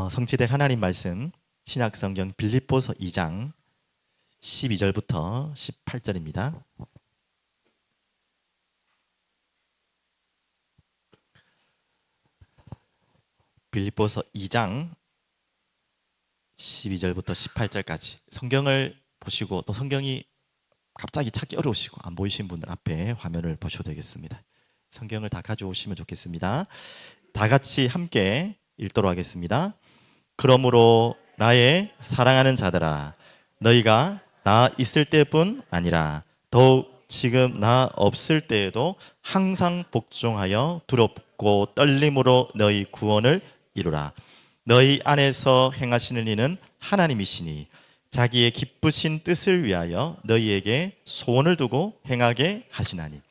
성취될 하나님 말씀 신약성경 빌립보서 2장 12절부터 18절입니다. 빌립보서 2장 12절부터 18절까지 성경을 보시고, 또 성경이 갑자기 찾기 어려우시고 안 보이신 분들 앞에 화면을 보셔도 되겠습니다. 성경을 다 가져오시면 좋겠습니다. 다 같이 함께 읽도록 하겠습니다. 그러므로 나의 사랑하는 자들아, 너희가 나 있을 때뿐 아니라 더욱 지금 나 없을 때에도 항상 복종하여 두렵고 떨림으로 너희 구원을 이루라. 너희 안에서 행하시는 이는 하나님이시니 자기의 기쁘신 뜻을 위하여 너희에게 소원을 두고 행하게 하시나니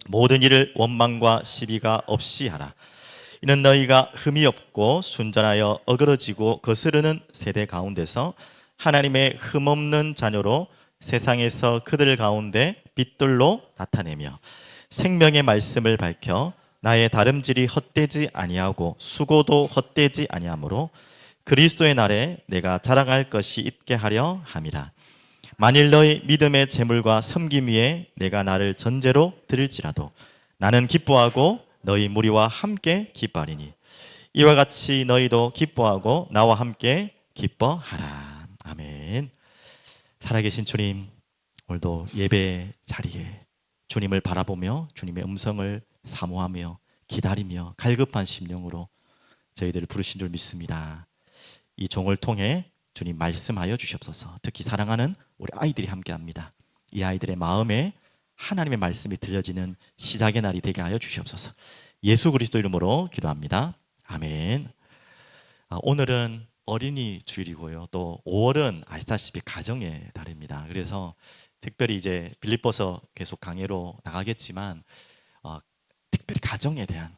모든 일을 원망과 시비가 없이 하라. 이는 너희가 흠이 없고 순전하여 어그러지고 거스르는 세대 가운데서 하나님의 흠없는 자녀로 세상에서 그들 가운데 빛들로 나타내며 생명의 말씀을 밝혀 나의 다름질이 헛되지 아니하고 수고도 헛되지 아니하므로 그리스도의 날에 내가 자랑할 것이 있게 하려 함이라. 만일 너희 믿음의 재물과 섬김 위에 내가 나를 전제로 드릴지라도 나는 기뻐하고 너희 무리와 함께 기뻐하리니 이와 같이 너희도 기뻐하고 나와 함께 기뻐하라. 아멘. 살아계신 주님, 오늘도 예배 자리에 주님을 바라보며 주님의 음성을 사모하며 기다리며 갈급한 심령으로 저희들을 부르신 줄 믿습니다. 이 종을 통해 주님 말씀하여 주시옵소서. 특히 사랑하는 우리 아이들이 함께합니다. 이 아이들의 마음에 하나님의 말씀이 들려지는 시작의 날이 되게 하여 주시옵소서. 예수 그리스도 이름으로 기도합니다. 아멘. 오늘은 어린이 주일이고요. 또 5월은 아시다시피 가정의 달입니다. 그래서 특별히 이제 빌립보서 계속 강해로 나가겠지만 특별히 가정에 대한,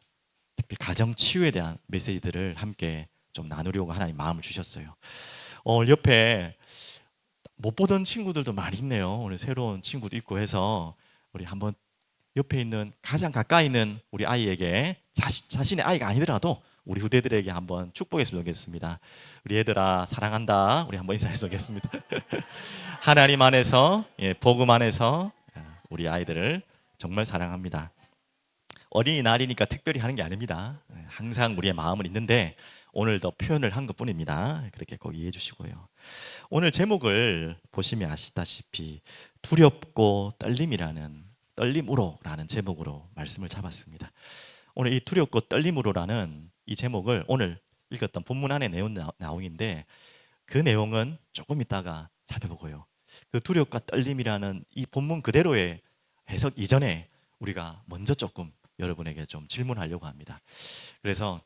특히 가정 치유에 대한 메시지들을 함께 좀 나누려고 하나님 마음을 주셨어요. 오늘 옆에 못 보던 친구들도 많이 있네요. 오늘 새로운 친구도 있고 해서 우리 한번 옆에 있는 가장 가까이 있는 우리 아이에게 자신의 아이가 아니더라도 우리 후대들에게 한번 축복했으면 좋겠습니다. 우리 얘들아 사랑한다. 우리 한번 인사했으면 좋겠습니다. 하나님 안에서, 복음 안에서 우리 아이들을 정말 사랑합니다. 어린이날이니까 특별히 하는 게 아닙니다. 항상 우리의 마음은 있는데 오늘도 표현을 한 것뿐입니다. 그렇게 꼭 이해해 주시고요. 오늘 제목을 보시면 아시다시피 두렵고 떨림으로라는 제목으로 말씀을 잡았습니다. 오늘 이 두렵고 떨림으로라는 이 제목을 오늘 읽었던 본문 안에 내용인데 그 내용은 조금 이따가 살펴보고요. 그 두렵과 떨림이라는 이 본문 그대로의 해석 이전에 우리가 먼저 조금 여러분에게 좀 질문하려고 합니다. 그래서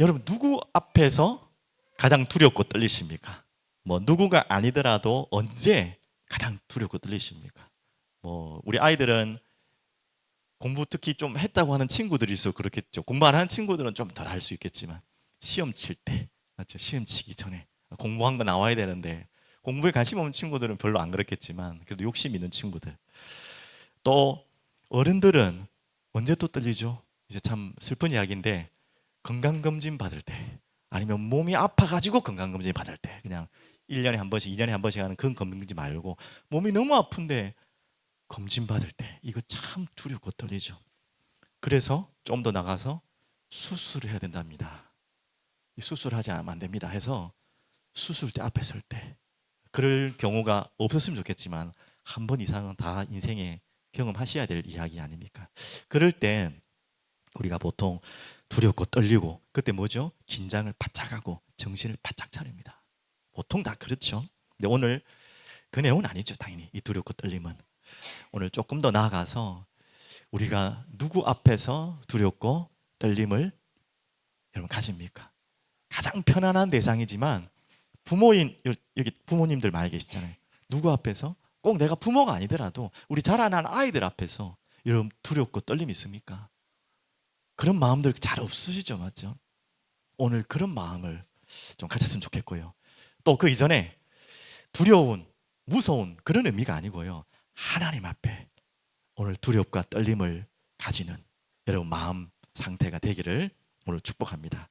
여러분, 누구 앞에서 가장 두렵고 떨리십니까? 누구가 아니더라도 언제 가장 두렵고 떨리십니까? 우리 아이들은 공부 특히 좀 했다고 하는 친구들이 있어 그렇겠죠. 공부 안 하는 친구들은 좀 덜 할 수 있겠지만 시험 칠 때, 맞죠? 시험 치기 전에 공부한 거 나와야 되는데 공부에 관심 없는 친구들은 별로 안 그렇겠지만 그래도 욕심 있는 친구들, 또 어른들은 언제 또 떨리죠? 이제 참 슬픈 이야기인데 건강검진 받을 때, 아니면 몸이 아파가지고 건강검진 받을 때, 그냥 1년에 한 번씩 2년에 한 번씩 하는 그런 검진 말고 몸이 너무 아픈데 검진 받을 때 이거 참 두렵고 떨리죠. 그래서 좀 더 나가서 수술을 해야 된답니다. 이 수술하지 않으면 안 됩니다 해서 수술대 앞에 설 때, 그럴 경우가 없었으면 좋겠지만 한 번 이상은 다 인생에 경험하셔야 될 이야기 아닙니까? 그럴 때 우리가 보통 두렵고 떨리고 그때 뭐죠? 긴장을 바짝 하고 정신을 바짝 차립니다. 보통 다 그렇죠. 근데 오늘 그 내용은 아니죠. 당연히 이 두렵고 떨림은 오늘 조금 더 나아가서 우리가 누구 앞에서 두렵고 떨림을 여러분 가집니까? 가장 편안한 대상이지만 여기 부모님들 많이 계시잖아요. 누구 앞에서? 꼭 내가 부모가 아니더라도 우리 자라난 아이들 앞에서 여러분 두렵고 떨림 있습니까? 그런 마음들 잘 없으시죠, 맞죠? 오늘 그런 마음을 좀 가졌으면 좋겠고요. 또 그 이전에 두려운, 무서운 그런 의미가 아니고요. 하나님 앞에 오늘 두렵과 떨림을 가지는 여러분 마음 상태가 되기를 오늘 축복합니다.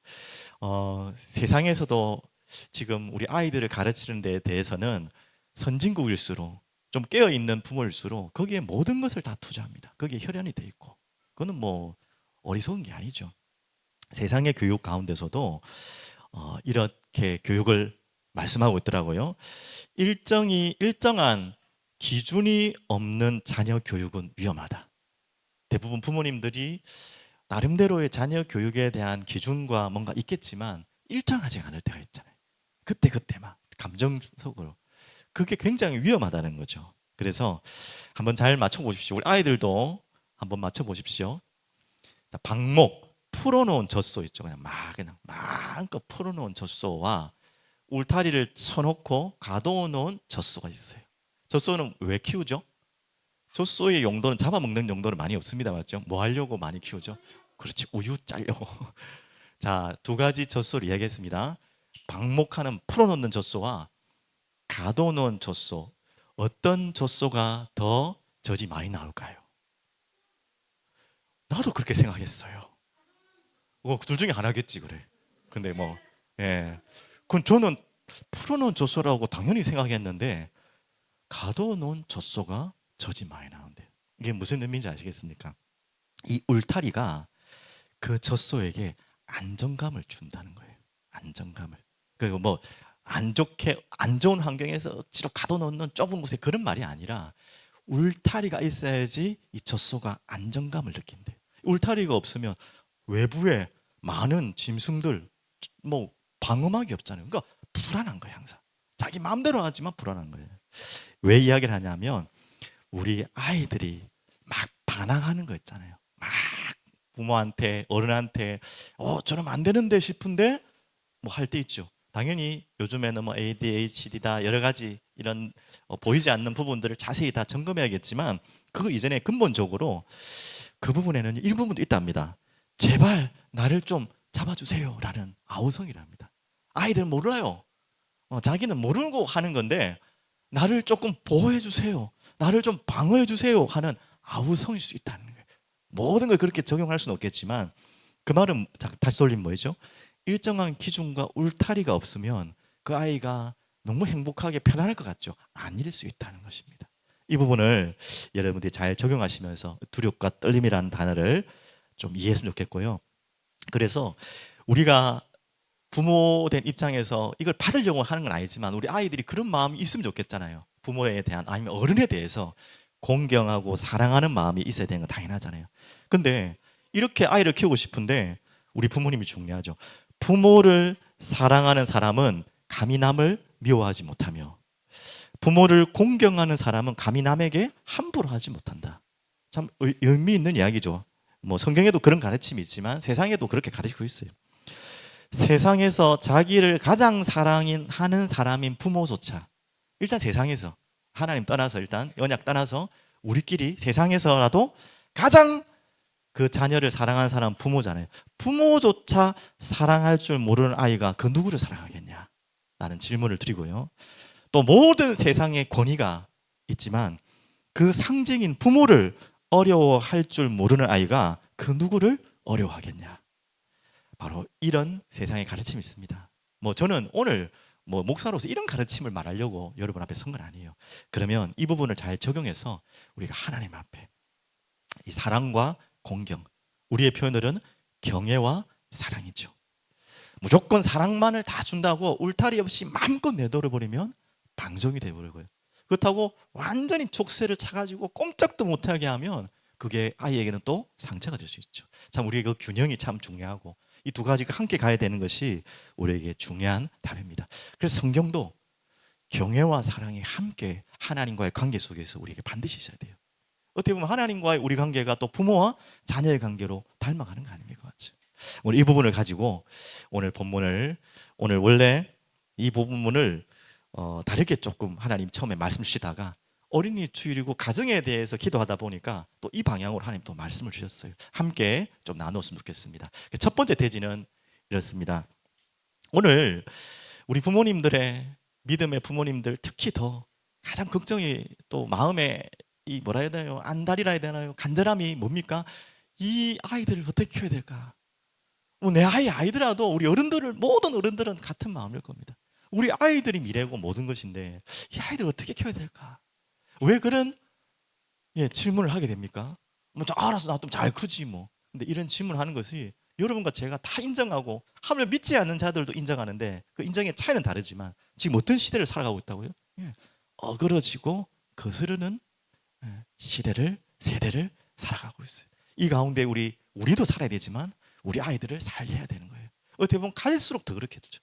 세상에서도 지금 우리 아이들을 가르치는 데 대해서는 선진국일수록 좀 깨어있는 부모일수록 거기에 모든 것을 다 투자합니다. 거기에 혈연이 돼 있고 그거는 뭐 어리석은 게 아니죠. 세상의 교육 가운데서도 이렇게 교육을 말씀하고 있더라고요. 일정한 기준이 없는 자녀 교육은 위험하다. 대부분 부모님들이 나름대로의 자녀 교육에 대한 기준과 뭔가 있겠지만 일정하지 않을 때가 있잖아요. 그때만 감정적으로 그게 굉장히 위험하다는 거죠. 그래서 한번 잘 맞춰보십시오. 우리 아이들도 한번 맞춰보십시오. 자, 방목 풀어놓은 젖소 있죠. 그냥 마음껏 풀어놓은 젖소와 울타리를 쳐놓고 가둬놓은 젖소가 있어요. 젖소는 왜 키우죠? 젖소의 용도는 잡아먹는 용도는 많이 없습니다. 맞죠? 뭐 하려고 많이 키우죠? 그렇지, 우유 짜려고. 자, 두 가지 젖소를 이야기했습니다. 방목하는 풀어놓는 젖소와 가둬놓은 젖소. 어떤 젖소가 더 젖이 많이 나올까요? 나도 그렇게 생각했어요. 둘 중에 하나겠지 그래. 근데 그건 저는 풀어놓은 젖소라고 당연히 생각했는데 가둬놓은 젖소가 젖이 많이 나온대요. 이게 무슨 의미인지 아시겠습니까? 이 울타리가 그 젖소에게 안정감을 준다는 거예요. 안정감을. 그리고 안 좋은 환경에서 억지로 가둬놓는 좁은 곳에 그런 말이 아니라 울타리가 있어야지 이 젖소가 안정감을 느낀대. 울타리가 없으면 외부에 많은 짐승들 방어막이 없잖아요. 그러니까 불안한 거예요. 항상 자기 마음대로 하지만 불안한 거예요. 왜 이야기를 하냐면 우리 아이들이 막 반항하는 거 있잖아요. 막 부모한테 어른한테 저러면 안 되는데 싶은데 할 때 있죠. 당연히 요즘에는 ADHD다 여러 가지 이런 보이지 않는 부분들을 자세히 다 점검해야겠지만 그 이전에 근본적으로 그 부분에는 일부분도 있답니다. 제발 나를 좀 잡아주세요 라는 아우성이랍니다. 아이들 몰라요. 자기는 모르고 하는 건데 나를 조금 보호해 주세요, 나를 좀 방어해 주세요 하는 아우성일 수 있다는 거예요. 모든 걸 그렇게 적용할 수는 없겠지만 그 말은 다시 돌리면 뭐죠? 일정한 기준과 울타리가 없으면 그 아이가 너무 행복하게 편안할 것 같죠? 아닐 수 있다는 것입니다. 이 부분을 여러분들이 잘 적용하시면서 두렵과 떨림이라는 단어를 좀 이해했으면 좋겠고요. 그래서 우리가 부모된 입장에서 이걸 받으려고 하는 건 아니지만 우리 아이들이 그런 마음이 있으면 좋겠잖아요. 부모에 대한 아니면 어른에 대해서 공경하고 사랑하는 마음이 있어야 되는 건 당연하잖아요. 근데 이렇게 아이를 키우고 싶은데 우리 부모님이 중요하죠. 부모를 사랑하는 사람은 감히 남을 미워하지 못하며 부모를 공경하는 사람은 감히 남에게 함부로 하지 못한다. 참 의미 있는 이야기죠. 성경에도 그런 가르침이 있지만 세상에도 그렇게 가르치고 있어요. 세상에서 자기를 가장 사랑하는 사람인 부모조차 일단 세상에서 하나님 떠나서 일단 언약 떠나서 우리끼리 세상에서라도 가장 그 자녀를 사랑하는 사람 부모잖아요. 부모조차 사랑할 줄 모르는 아이가 그 누구를 사랑하겠냐 라는 질문을 드리고요. 또 모든 세상의 권위가 있지만 그 상징인 부모를 어려워할 줄 모르는 아이가 그 누구를 어려워하겠냐. 바로 이런 세상의 가르침이 있습니다. 저는 오늘 목사로서 이런 가르침을 말하려고 여러분 앞에 선 건 아니에요. 그러면 이 부분을 잘 적용해서 우리가 하나님 앞에 이 사랑과 공경, 우리의 표현으로는 경애와 사랑이죠. 무조건 사랑만을 다 준다고 울타리 없이 마음껏 내돌아 버리면 방종이 돼버리고요. 그렇다고 완전히 족쇄를 차가지고 꼼짝도 못하게 하면 그게 아이에게는 또 상처가 될 수 있죠. 참 우리의 그 균형이 참 중요하고 이 두 가지가 함께 가야 되는 것이 우리에게 중요한 답입니다. 그래서 성경도 경애와 사랑이 함께 하나님과의 관계 속에서 우리에게 반드시 있어야 돼요. 어떻게 보면 하나님과의 우리 관계가 또 부모와 자녀의 관계로 닮아가는 거 아닙니까? 맞죠? 오늘 이 부분을 가지고 오늘 본문을 오늘 원래 이 부분을 다르게 조금 하나님 처음에 말씀 주시다가 어린이 주일이고 가정에 대해서 기도하다 보니까 또 이 방향으로 하나님 또 말씀을 주셨어요. 함께 좀 나눴으면 좋겠습니다. 첫 번째 대지는 이렇습니다. 오늘 우리 부모님들의 믿음의 부모님들 특히 더 가장 걱정이 또 마음에 이 뭐라 해야 되나요? 안달이라 해야 되나요? 간절함이 뭡니까? 이 아이들을 어떻게 키워야 될까? 뭐 내 아이더라도 우리 어른들을 모든 어른들은 같은 마음일 겁니다. 우리 아이들이 미래고 모든 것인데 이 아이들 어떻게 키워야 될까? 왜 그런 질문을 하게 됩니까? 뭐 알아서 나 좀 잘 크지 뭐. 근데 이런 질문을 하는 것이 여러분과 제가 다 인정하고 하물며 믿지 않는 자들도 인정하는데 그 인정의 차이는 다르지만 지금 어떤 시대를 살아가고 있다고요? 어그러지고 거스르는 세대를 살아가고 있어요. 이 가운데 우리도 살아야 되지만 우리 아이들을 살려야 되는 거예요. 어떻게 보면 갈수록 더 그렇게 되죠.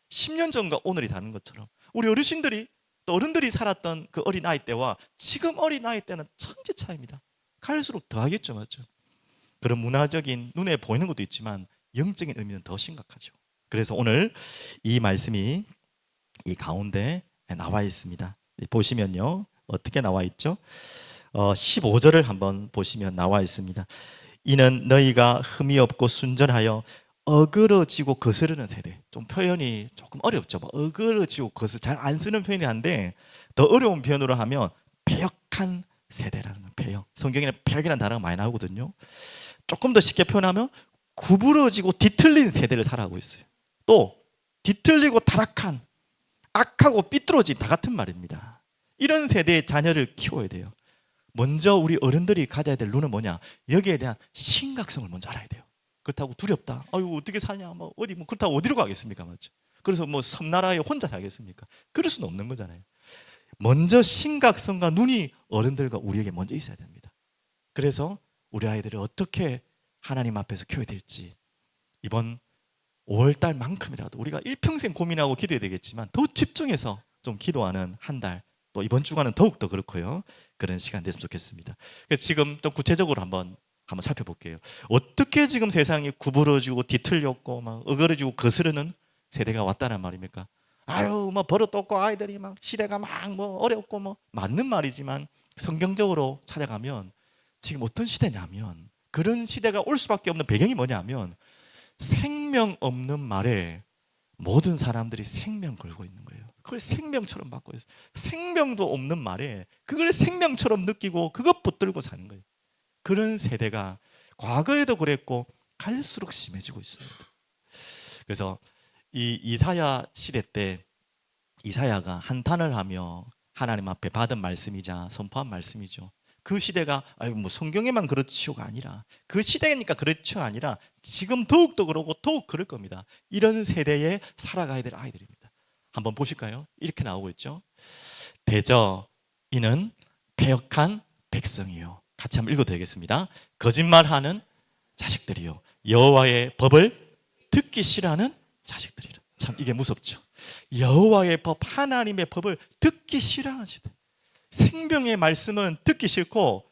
10년 전과 오늘이 다른 것처럼 우리 어르신들이 또 어른들이 살았던 그 어린 아이 때와 지금 어린 아이 때는 천지 차이입니다. 갈수록 더 하겠죠, 맞죠? 그런 문화적인 눈에 보이는 것도 있지만 영적인 의미는 더 심각하죠. 그래서 오늘 이 말씀이 이 가운데 나와 있습니다. 보시면요, 어떻게 나와 있죠? 15절을 한번 보시면 나와 있습니다. 이는 너희가 흠이 없고 순전하여 어그러지고 거스르는 세대. 좀 표현이 조금 어렵죠. 어그러지고 잘 안 쓰는 표현이 한데 더 어려운 표현으로 하면 패역한 세대라는 거예요. 패역. 성경에는 패역이라는 단어가 많이 나오거든요. 조금 더 쉽게 표현하면 구부러지고 뒤틀린 세대를 살아가고 있어요. 또 뒤틀리고 타락한 악하고 삐뚤어진 다 같은 말입니다. 이런 세대의 자녀를 키워야 돼요. 먼저 우리 어른들이 가져야 될 눈은 뭐냐? 여기에 대한 심각성을 먼저 알아야 돼요. 그렇다고 두렵다. 아유 어떻게 사냐? 그렇다고 어디로 가겠습니까, 맞죠? 그래서 섬나라에 혼자 살겠습니까? 그럴 수는 없는 거잖아요. 먼저 심각성과 눈이 어른들과 우리에게 먼저 있어야 됩니다. 그래서 우리 아이들을 어떻게 하나님 앞에서 키워야 될지 이번 5월달만큼이라도 우리가 일평생 고민하고 기도해야 되겠지만 더 집중해서 좀 기도하는 한 달, 또 이번 주간은 더욱더 그렇고요. 그런 시간 됐으면 좋겠습니다. 그래서 지금 좀 구체적으로 한번 살펴볼게요. 어떻게 지금 세상이 구부러지고 뒤틀렸고 막 어그러지고 거스르는 세대가 왔다는 말입니까? 아유 버릇도 없고 아이들이 시대가 어렵고 맞는 말이지만 성경적으로 찾아가면 지금 어떤 시대냐면 그런 시대가 올 수밖에 없는 배경이 뭐냐면 생명 없는 말에 모든 사람들이 생명 걸고 있는 거예요. 그걸 생명처럼 받고 있어요. 생명도 없는 말에 그걸 생명처럼 느끼고 그것 붙들고 사는 거예요. 그런 세대가 과거에도 그랬고 갈수록 심해지고 있습니다. 그래서 이 이사야 시대 때 이사야가 한탄을 하며 하나님 앞에 받은 말씀이자 선포한 말씀이죠. 그 시대가 성경에만 그렇지요가 아니라 그 시대니까 그렇지요 아니라 지금 더욱더 그러고 더욱 그럴 겁니다. 이런 세대에 살아가야 될 아이들입니다. 한번 보실까요? 이렇게 나오고 있죠. 대저 이는 패역한 백성이요. 같이 한번 읽어도 되겠습니다. 거짓말하는 자식들이요. 여호와의 법을 듣기 싫어하는 자식들이라. 참 이게 무섭죠. 여호와의 법, 하나님의 법을 듣기 싫어하는 시대. 생명의 말씀은 듣기 싫고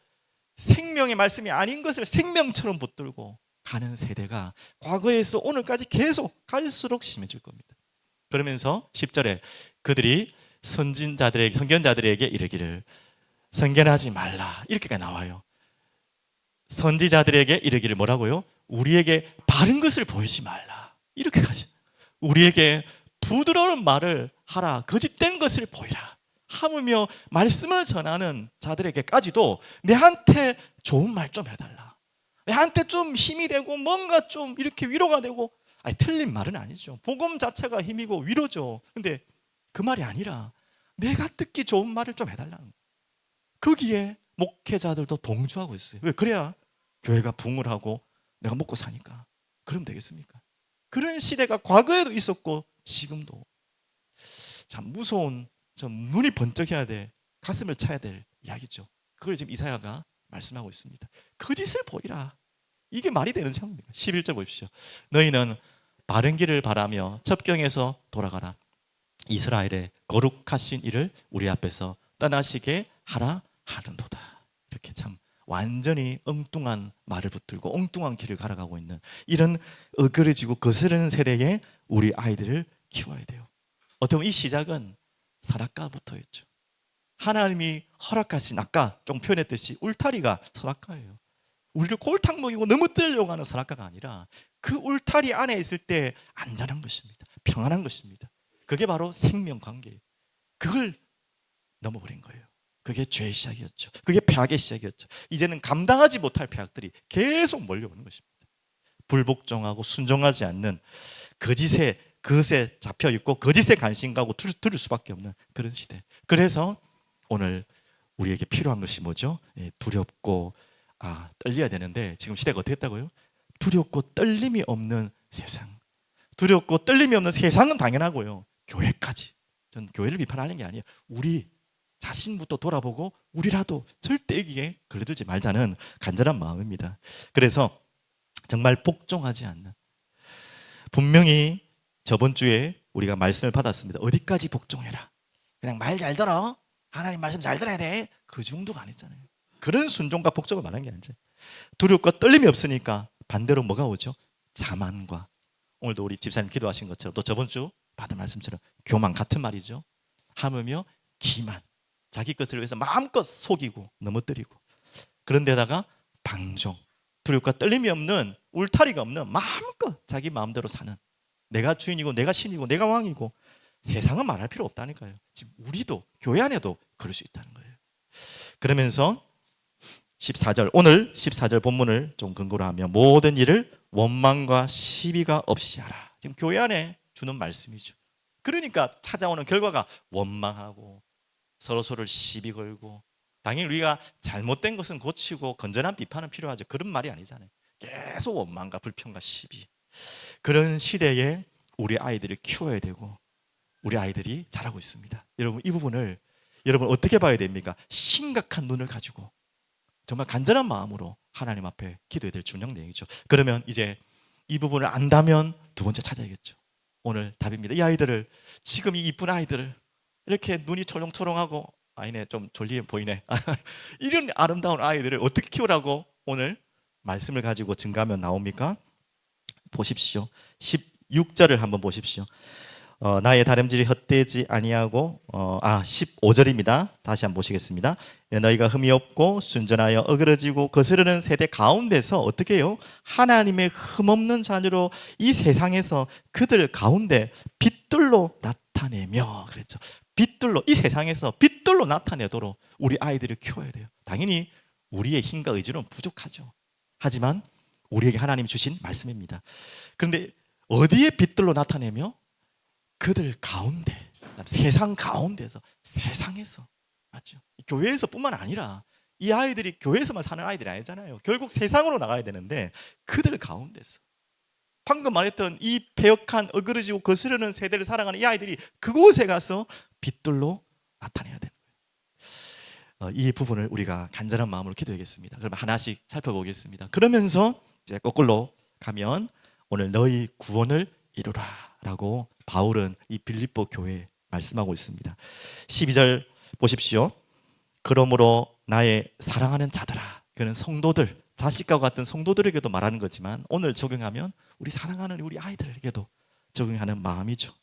생명의 말씀이 아닌 것을 생명처럼 붙들고 가는 세대가 과거에서 오늘까지 계속 갈수록 심해질 겁니다. 그러면서 10절에 그들이 선견자들에게 이르기를 선견하지 말라 이렇게가 나와요. 선지자들에게 이르기를 뭐라고요? 우리에게 바른 것을 보이지 말라 이렇게까지. 우리에게 부드러운 말을 하라, 거짓된 것을 보이라. 하물며 말씀을 전하는 자들에게까지도 내한테 좋은 말 좀 해달라, 내한테 좀 힘이 되고 뭔가 좀 이렇게 위로가 되고. 틀린 말은 아니죠. 복음 자체가 힘이고 위로죠. 근데 그 말이 아니라 내가 듣기 좋은 말을 좀 해달라는 거예요. 거기에 목회자들도 동조하고 있어요. 왜? 그래야 교회가 붕을 하고 내가 먹고 사니까. 그러면 되겠습니까? 그런 시대가 과거에도 있었고 지금도. 참 무서운, 좀 눈이 번쩍해야 될, 가슴을 차야 될 이야기죠. 그걸 지금 이사야가 말씀하고 있습니다. 거짓을 보이라. 이게 말이 되는 상황입니다. 11절 보십시오. 너희는 바른 길을 바라며 접경에서 돌아가라. 이스라엘의 거룩하신 이를 우리 앞에서 떠나시게 하라 하는도다. 이렇게 참 완전히 엉뚱한 말을 붙들고 엉뚱한 길을 걸어가고 있는 이런 어그러지고 거스르는 세대에 우리 아이들을 키워야 돼요. 어떻게 보면 이 시작은 선악과부터였죠. 하나님이 허락하신, 아까 좀 표현했듯이 울타리가 선악과예요. 우리를 꼴탕 먹이고 넘어뜨리려고 하는 선악과가 아니라 그 울타리 안에 있을 때 안전한 것입니다. 평안한 것입니다. 그게 바로 생명관계예요. 그걸 넘어버린 거예요. 그게 죄의 시작이었죠. 그게 폐악의 시작이었죠. 이제는 감당하지 못할 폐악들이 계속 몰려오는 것입니다. 불복종하고 순종하지 않는 거짓에 그것에 잡혀 있고 거짓에 관심 가고 들을 수밖에 없는 그런 시대. 그래서 오늘 우리에게 필요한 것이 뭐죠? 두렵고 떨려야 되는데 지금 시대가 어떻게 했다고요? 두렵고 떨림이 없는 세상. 두렵고 떨림이 없는 세상은 당연하고요. 교회까지. 전 교회를 비판하는 게 아니에요. 우리 자신부터 돌아보고 우리라도 절대 여기에 걸려들지 말자는 간절한 마음입니다. 그래서 정말 복종하지 않는, 분명히 저번 주에 우리가 말씀을 받았습니다. 어디까지 복종해라. 그냥 말 잘 들어. 하나님 말씀 잘 들어야 돼. 그 정도가 아니잖아요. 그런 순종과 복종을 말하는 게 아니죠. 두렵고 떨림이 없으니까 반대로 뭐가 오죠? 자만과, 오늘도 우리 집사님 기도하신 것처럼 또 저번 주 받은 말씀처럼 교만 같은 말이죠. 함으며 기만, 자기 것을 위해서 마음껏 속이고 넘어뜨리고, 그런데다가 방종, 두렵고 떨림이 없는, 울타리가 없는 마음껏 자기 마음대로 사는, 내가 주인이고 내가 신이고 내가 왕이고, 세상은 말할 필요 없다니까요. 지금 우리도 교회 안에도 그럴 수 있다는 거예요. 그러면서 14절, 오늘 14절 본문을 좀 근거로 하며 모든 일을 원망과 시비가 없이 하라. 지금 교회 안에 주는 말씀이죠. 그러니까 찾아오는 결과가 원망하고 서로서로 시비 걸고, 당연히 우리가 잘못된 것은 고치고 건전한 비판은 필요하죠. 그런 말이 아니잖아요. 계속 원망과 불평과 시비. 그런 시대에 우리 아이들을 키워야 되고 우리 아이들이 자라고 있습니다. 여러분, 이 부분을 여러분 어떻게 봐야 됩니까? 심각한 눈을 가지고 정말 간절한 마음으로 하나님 앞에 기도해야 될 중요한 내용이죠. 그러면 이제 이 부분을 안다면 두 번째 찾아야겠죠. 오늘 답입니다. 이 아이들을, 지금 이 이쁜 아이들을, 이렇게 눈이 초롱초롱하고, 아니네 좀 졸리게 보이네 이런 아름다운 아이들을 어떻게 키우라고 오늘 말씀을 가지고 증가하면 나옵니까? 보십시오. 16절을 한번 보십시오. 나의 다름질이 헛되지 아니하고 15절입니다. 다시 한번 보시겠습니다. 너희가 흠이 없고 순전하여 어그러지고 거스르는 세대 가운데서 어떻게 해요? 하나님의 흠없는 자녀로 이 세상에서 그들 가운데 빛들로 나타내며, 그랬죠. 빛들로, 이 세상에서 빛들로 나타내도록 우리 아이들을 키워야 돼요. 당연히 우리의 힘과 의지로는 부족하죠. 하지만 우리에게 하나님이 주신 말씀입니다. 그런데 어디에 빛들로 나타내며? 그들 가운데, 세상 가운데서, 세상에서, 맞죠? 교회에서 뿐만 아니라 이 아이들이 교회에서만 사는 아이들이 아니잖아요. 결국 세상으로 나가야 되는데 그들 가운데서, 방금 말했던 이 패역한 어그러지고 거스르는 세대를 살아가는 이 아이들이 그곳에 가서 빛들로 나타내야 되는 거예요. 이 부분을 우리가 간절한 마음으로 기도하겠습니다. 그럼 하나씩 살펴보겠습니다. 그러면서 이제 거꾸로 가면 오늘 너희 구원을 이루라 라고 바울은 이 빌립보 교회에 말씀하고 있습니다. 12절 보십시오. 그러므로 나의 사랑하는 자들아, 그는 성도들, 자식과 같은 성도들에게도 말하는 거지만 오늘 적용하면 우리 사랑하는 우리 아이들에게도 적용하는 마음이죠.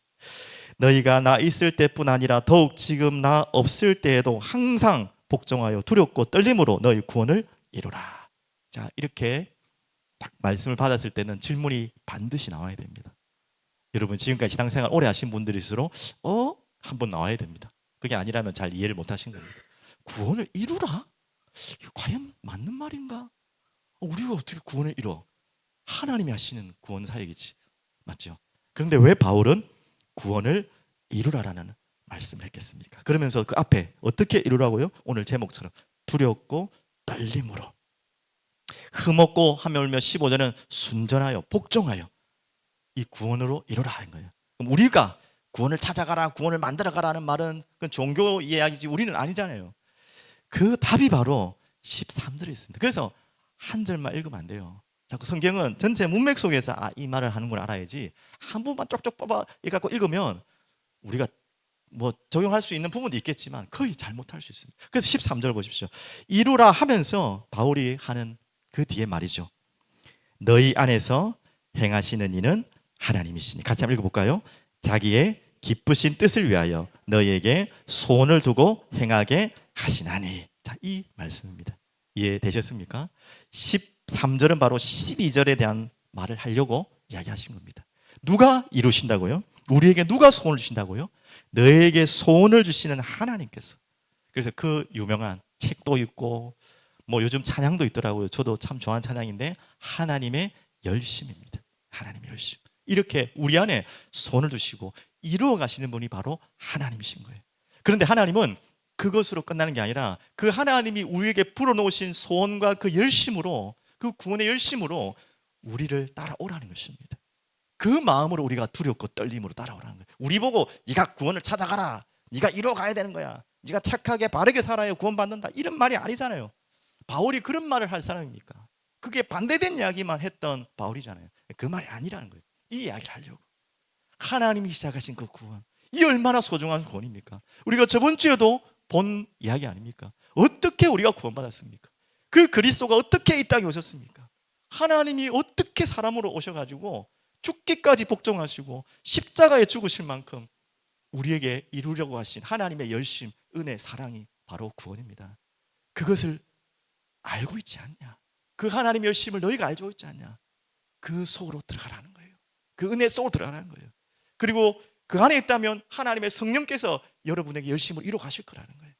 너희가 나 있을 때뿐 아니라 더욱 지금 나 없을 때에도 항상 복종하여 두렵고 떨림으로 너희 구원을 이루라. 자, 이렇게 딱 말씀을 받았을 때는 질문이 반드시 나와야 됩니다. 여러분, 지금까지 신앙생활 오래 하신 분들일수록 한번 나와야 됩니다. 그게 아니라면 잘 이해를 못 하신 겁니다. 구원을 이루라? 이거 과연 맞는 말인가? 우리가 어떻게 구원을 이뤄? 하나님이 하시는 구원 사역이지, 맞죠? 그런데 왜 바울은 구원을 이루라라는 말씀을 했겠습니까? 그러면서 그 앞에 어떻게 이루라고요? 오늘 제목처럼 두렵고 떨림으로, 흠없고 하며 울며 15절은 순전하여 복종하여 이 구원으로 이루라 하는 거예요. 그럼 우리가 구원을 찾아가라, 구원을 만들어가라는 말은 그건 종교 이야기지 우리는 아니잖아요. 그 답이 바로 13절에 있습니다. 그래서 한 절만 읽으면 안 돼요. 자꾸 성경은 전체 문맥 속에서 이 말을 하는 걸 알아야지, 한 부분만 쪽쪽 뽑아 갖고 읽으면 우리가 뭐 적용할 수 있는 부분도 있겠지만 거의 잘못할 수 있습니다. 그래서 13절 보십시오. 이루라 하면서 바울이 하는 그 뒤에 말이죠. 너희 안에서 행하시는 이는 하나님이시니. 같이 한번 읽어볼까요? 자기의 기쁘신 뜻을 위하여 너희에게 소원을 두고 행하게 하시나니. 자, 이 말씀입니다. 이해되셨습니까? 13절은 바로 12절에 대한 말을 하려고 이야기하신 겁니다. 누가 이루신다고요? 우리에게 누가 소원을 주신다고요? 너에게 소원을 주시는 하나님께서. 그래서 그 유명한 책도 있고 뭐 요즘 찬양도 있더라고요. 저도 참 좋아하는 찬양인데, 하나님의 열심입니다. 하나님의 열심. 이렇게 우리 안에 손을 두시고 이루어 가시는 분이 바로 하나님이신 거예요. 그런데 하나님은 그것으로 끝나는 게 아니라 그 하나님이 우리에게 불어놓으신 소원과 그 열심으로, 그 구원의 열심으로 우리를 따라오라는 것입니다. 그 마음으로 우리가 두렵고 떨림으로 따라오라는 거예요. 우리 보고 네가 구원을 찾아가라, 네가 이루어 가야 되는 거야, 네가 착하게 바르게 살아야 구원받는다, 이런 말이 아니잖아요. 바울이 그런 말을 할 사람입니까? 그게 반대된 이야기만 했던 바울이잖아요. 그 말이 아니라는 거예요. 이 이야기를 하려고. 하나님이 시작하신 그 구원, 이 얼마나 소중한 구원입니까? 우리가 저번 주에도 본 이야기 아닙니까? 어떻게 우리가 구원받았습니까? 그 그리스도가 어떻게 이 땅에 오셨습니까? 하나님이 어떻게 사람으로 오셔가지고 죽기까지 복종하시고 십자가에 죽으실 만큼 우리에게 이루려고 하신 하나님의 열심, 은혜, 사랑이 바로 구원입니다. 그것을 알고 있지 않냐? 그 하나님의 열심을 너희가 알고 있지 않냐? 그 속으로 들어가라는 거예요. 그 은혜 속으로 들어가라는 거예요. 그리고 그 안에 있다면 하나님의 성령께서 여러분에게 열심을 이루어 가실 거라는 거예요.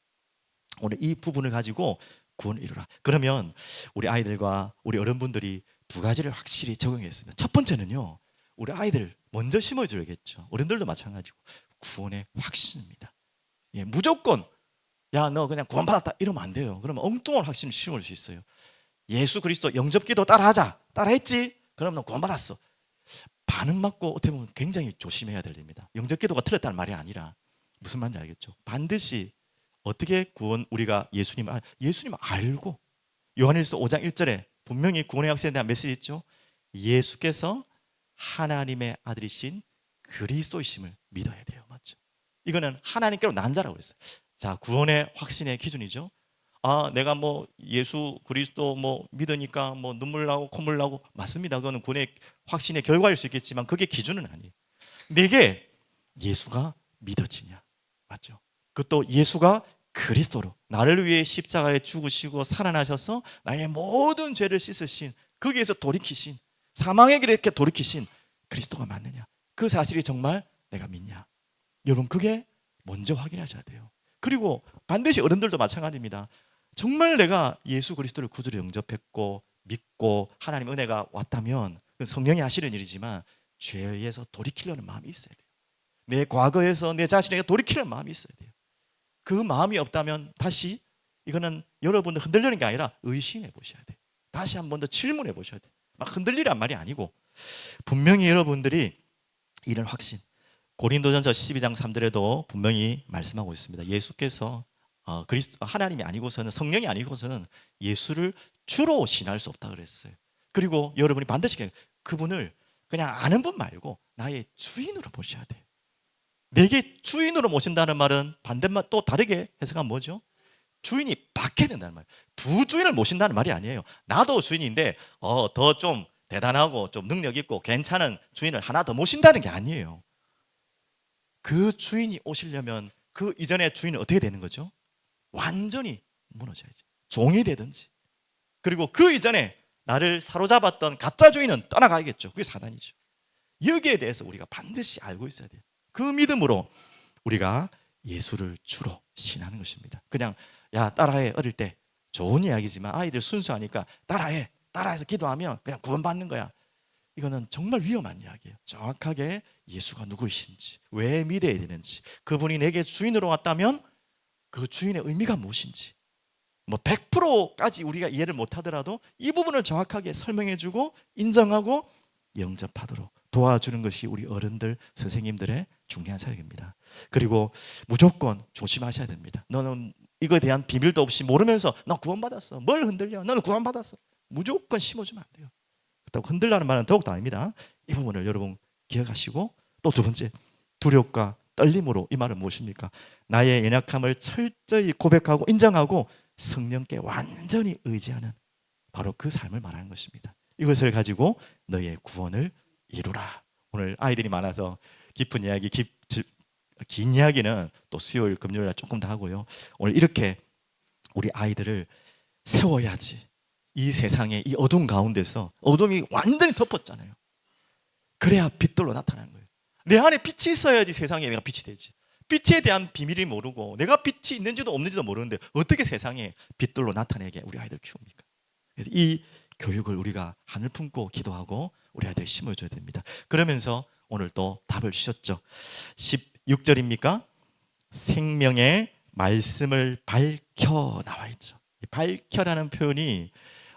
오늘 이 부분을 가지고 구원을 이루라. 그러면 우리 아이들과 우리 어른분들이 두 가지를 확실히 적용했습니다. 첫 번째는요, 우리 아이들 먼저 심어줘야겠죠. 어른들도 마찬가지고 구원의 확신입니다. 예, 무조건 야 너 그냥 구원받았다 이러면 안 돼요. 그러면 엉뚱한 확신을 심을 수 있어요. 예수 그리스도 영접기도 따라하자, 따라했지? 그럼 너 구원받았어. 반응 맞고 어떻게 보면 굉장히 조심해야 됩니다. 영접기도가 틀렸다는 말이 아니라 무슨 말인지 알겠죠? 반드시 어떻게 구원, 우리가 예수님 알고, 요한일서 5장 1절에 분명히 구원의 확신에 대한 메시지 있죠. 예수께서 하나님의 아들이신 그리스도이심을 믿어야 돼요. 맞죠? 이거는 하나님께로 난 자라고 그랬어요. 자, 구원의 확신의 기준이죠. 아, 내가 뭐 예수 그리스도 뭐 믿으니까 뭐 눈물 나고 콧물 나고, 맞습니다. 그거는 구원의 확신의 결과일 수 있겠지만 그게 기준은 아니에요. 내게 예수가 믿어지냐, 맞죠? 그것도 예수가 그리스도로 나를 위해 십자가에 죽으시고 살아나셔서 나의 모든 죄를 씻으신, 거기에서 돌이키신, 사망의 길에 이렇게 돌이키신 그리스도가 맞느냐, 그 사실이 정말 내가 믿냐. 여러분, 그게 먼저 확인하셔야 돼요. 그리고 반드시 어른들도 마찬가지입니다. 정말 내가 예수 그리스도를 구주로 영접했고 믿고 하나님 은혜가 왔다면 성령이 하시는 일이지만 죄에 의해서 돌이키려는 마음이 있어야 돼요. 내 과거에서 내 자신에게 돌이키려는 마음이 있어야 돼요. 그 마음이 없다면 다시, 이거는 여러분들 흔들리는 게 아니라 의심해 보셔야 돼요. 다시 한 번 더 질문해 보셔야 돼요. 막 흔들리란 말이 아니고 분명히 여러분들이 이런 확신, 고린도전서 12장 3절에도 분명히 말씀하고 있습니다. 예수께서 그리스도 하나님이 아니고서는, 성령이 아니고서는 예수를 주로 신할 수 없다 그랬어요. 그리고 여러분이 반드시 그분을 그냥 아는 분 말고 나의 주인으로 모셔야 돼요. 내게 주인으로 모신다는 말은 반대말 또 다르게 해석하면 뭐죠? 주인이 바뀌어야 된다는 말이에요. 두 주인을 모신다는 말이 아니에요. 나도 주인인데 더 좀 대단하고 좀 능력 있고 괜찮은 주인을 하나 더 모신다는 게 아니에요. 그 주인이 오시려면 그 이전의 주인은 어떻게 되는 거죠? 완전히 무너져야죠. 종이 되든지. 그리고 그 이전에 나를 사로잡았던 가짜 주인은 떠나가야겠죠. 그게 사단이죠. 여기에 대해서 우리가 반드시 알고 있어야 돼요. 그 믿음으로 우리가 예수를 주로 신하는 것입니다. 그냥 야 따라해, 어릴 때 좋은 이야기지만 아이들 순수하니까 따라해, 따라해서 기도하면 그냥 구원받는 거야. 이거는 정말 위험한 이야기예요. 정확하게 예수가 누구이신지, 왜 믿어야 되는지, 그분이 내게 주인으로 왔다면 그 주인의 의미가 무엇인지, 뭐 100%까지 우리가 이해를 못하더라도 이 부분을 정확하게 설명해주고 인정하고 영접하도록 도와주는 것이 우리 어른들, 선생님들의 중요한 사역입니다. 그리고 무조건 조심하셔야 됩니다. 너는 이거에 대한 비밀도 없이 모르면서 너 구원받았어, 뭘 흔들려, 너는 구원받았어, 무조건 심어주면 안 돼요. 그렇다고 흔들라는 말은 더욱도 아닙니다. 이 부분을 여러분 기억하시고, 또 두 번째, 두려움과 떨림으로, 이 말은 무엇입니까? 나의 연약함을 철저히 고백하고 인정하고 성령께 완전히 의지하는, 바로 그 삶을 말하는 것입니다. 이것을 가지고 너의 구원을 이루라. 오늘 아이들이 많아서 깊은 이야기, 긴 이야기는 또 수요일, 금요일 조금 더 하고요. 오늘 이렇게 우리 아이들을 세워야지. 이 세상의 이 어둠 가운데서, 어둠이 완전히 덮었잖아요. 그래야 빛들로 나타나는 거예요. 내 안에 빛이 있어야지 세상에 내가 빛이 되지. 빛에 대한 비밀을 모르고 내가 빛이 있는지도 없는지도 모르는데 어떻게 세상에 빛들로 나타내게 우리 아이들 키웁니까? 그래서 이 교육을 우리가 하늘 품고 기도하고 우리 아이들 심어줘야 됩니다. 그러면서 오늘 또 답을 주셨죠. 16절입니까? 생명의 말씀을 밝혀 나와 있죠. 밝혀라는 표현이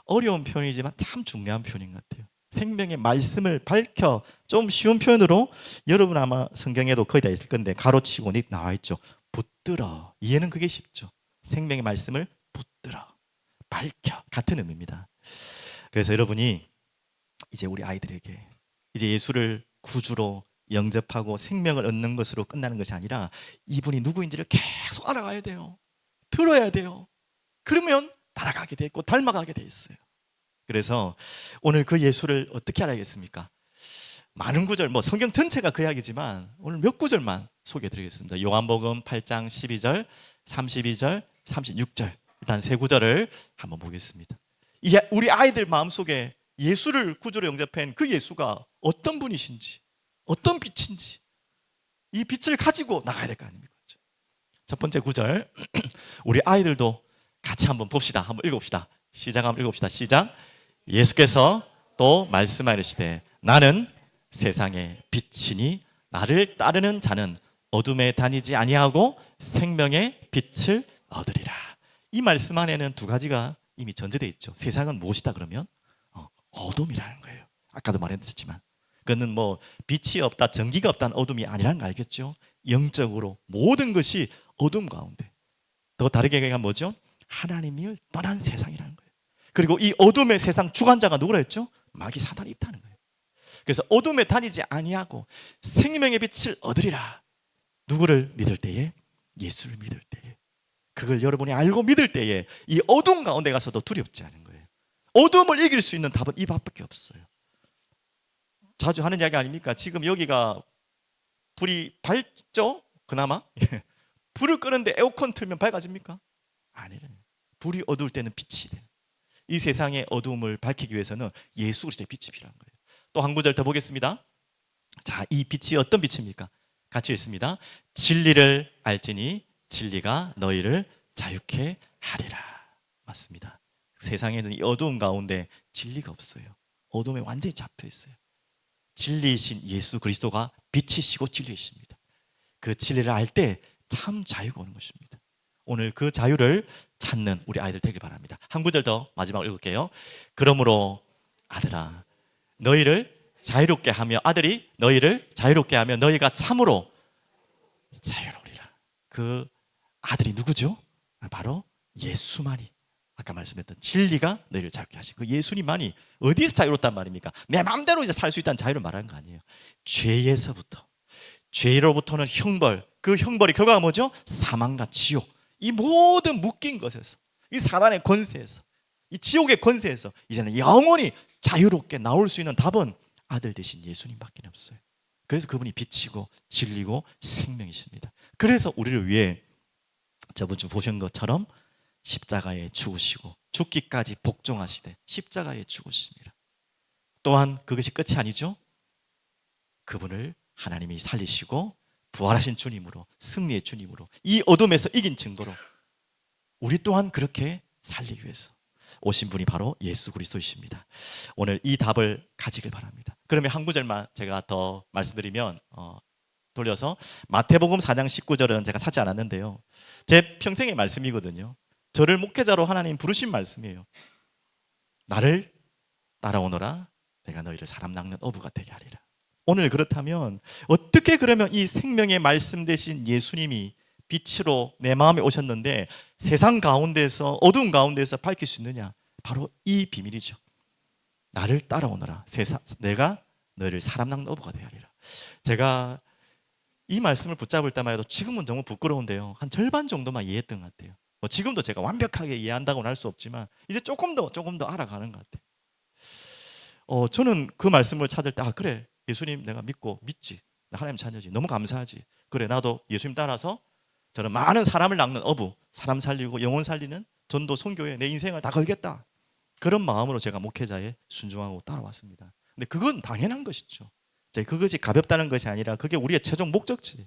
어려운 표현이지만 참 중요한 표현인 것 같아요. 생명의 말씀을 밝혀. 좀 쉬운 표현으로 여러분 아마 성경에도 거의 다 있을 건데 가로치고 나와 있죠. 붙들어. 이해는 그게 쉽죠. 생명의 말씀을 붙들어, 밝혀. 같은 의미입니다. 그래서 여러분이 이제 우리 아이들에게 이제 예수를 구주로 영접하고 생명을 얻는 것으로 끝나는 것이 아니라 이분이 누구인지를 계속 알아가야 돼요. 들어야 돼요. 그러면 따라가게 돼 있고 닮아가게 돼 있어요. 그래서 오늘 그 예수를 어떻게 알아야겠습니까? 많은 구절, 성경 전체가 그 이야기지만 오늘 몇 구절만 소개해드리겠습니다. 요한복음 8장 12절, 32절, 36절 일단 세 구절을 한번 보겠습니다. 우리 아이들 마음속에 예수를 구주로 영접한 그 예수가 어떤 분이신지, 어떤 빛인지 이 빛을 가지고 나가야 될 거 아닙니까? 첫 번째 구절 우리 아이들도 같이 한번 봅시다. 한번 읽어봅시다. 시작 한번 읽어봅시다. 시작. 예수께서 또 말씀하시되 나는 세상의 빛이니 나를 따르는 자는 어둠에 다니지 아니하고 생명의 빛을 얻으리라. 이 말씀 안에는 두 가지가 이미 전제되어 있죠. 세상은 무엇이다 그러면 어둠이라는 거예요. 아까도 말했지만 그거는 빛이 없다, 전기가 없다는 어둠이 아니라는 거 알겠죠? 영적으로 모든 것이 어둠 가운데, 더 다르게 얘기하면 뭐죠? 하나님을 떠난 세상이라는 거예요. 그리고 이 어둠의 세상 주관자가 누구라 했죠? 마귀 사단이 있다는 거예요. 그래서 어둠에 다니지 아니하고 생명의 빛을 얻으리라. 누구를 믿을 때에? 예수를 믿을 때에. 그걸 여러분이 알고 믿을 때에 이 어둠 가운데 가서도 두렵지 않은 거예요. 어둠을 이길 수 있는 답은 이 밥밖에 없어요. 자주 하는 이야기 아닙니까? 지금 여기가 불이 밝죠? 그나마? 불을 끄는데 에어컨 틀면 밝아집니까? 아니래요. 불이 어두울 때는 빛이 돼요. 이 세상의 어두움을 밝히기 위해서는 예수 그리스도의 빛이 필요한 거예요. 또 한 구절 더 보겠습니다. 자, 이 빛이 어떤 빛입니까? 같이 읽습니다. 진리를 알지니 진리가 너희를 자유케 하리라. 맞습니다. 세상에는 이 어두움 가운데 진리가 없어요. 어둠에 완전히 잡혀 있어요. 진리이신 예수 그리스도가 빛이시고 진리이십니다. 그 진리를 알 때 참 자유가 오는 것입니다. 오늘 그 자유를 찾는 우리 아이들 되길 바랍니다. 한 구절 더 마지막으로 읽을게요. 그러므로 아들아 너희를 자유롭게 하며, 아들이 너희를 자유롭게 하며 너희가 참으로 자유로우리라. 그 아들이 누구죠? 바로 예수만이, 아까 말씀했던 진리가 너희를 자유롭게 하신 그 예수님만이 어디서 자유롭단 말입니까? 내 마음대로 이제 살 수 있다는 자유를 말하는 거 아니에요. 죄에서부터, 죄로부터는 형벌, 그 형벌의 결과가 뭐죠? 사망과 지옥. 이 모든 묶인 것에서, 이 사단의 권세에서, 이 지옥의 권세에서 이제는 영원히 자유롭게 나올 수 있는 답은 아들 되신 예수님밖에 없어요. 그래서 그분이 빛이고 진리고 생명이십니다. 그래서 우리를 위해 저번 주 보신 것처럼 십자가에 죽으시고 죽기까지 복종하시되 십자가에 죽으십니다. 또한 그것이 끝이 아니죠. 그분을 하나님이 살리시고 부활하신 주님으로, 승리의 주님으로, 이 어둠에서 이긴 증거로 우리 또한 그렇게 살리기 위해서 오신 분이 바로 예수 그리스도이십니다. 오늘 이 답을 가지길 바랍니다. 그러면 한 구절만 제가 더 말씀드리면 돌려서 마태복음 4장 19절은 제가 찾지 않았는데요, 제 평생의 말씀이거든요. 저를 목회자로 하나님 부르신 말씀이에요. 나를 따라오너라 내가 너희를 사람 낚는 어부가 되게 하리라. 오늘 그렇다면 어떻게 그러면 이 생명의 말씀 되신 예수님이 빛으로 내 마음에 오셨는데 세상 가운데서, 어두운 가운데서 밝힐 수 있느냐? 바로 이 비밀이죠. 나를 따라오너라 내가 너희를 사람 낚는 어부가 되게 하리라. 제가 이 말씀을 붙잡을 때만 해도 지금은 정말 부끄러운데요, 한 절반 정도만 이해했던 것 같아요. 지금도 제가 완벽하게 이해한다고는 할 수 없지만 이제 조금 더 알아가는 것 같아요. 저는 그 말씀을 찾을 때 그래, 예수님 내가 믿지, 하나님 자녀지, 너무 감사하지, 그래 나도 예수님 따라서 저는 많은 사람을 낚는 어부, 사람 살리고 영혼 살리는 전도 선교에 내 인생을 다 걸겠다, 그런 마음으로 제가 목회자에 순종하고 따라왔습니다. 근데 그건 당연한 것이죠. 그것이 가볍다는 것이 아니라 그게 우리의 최종 목적지.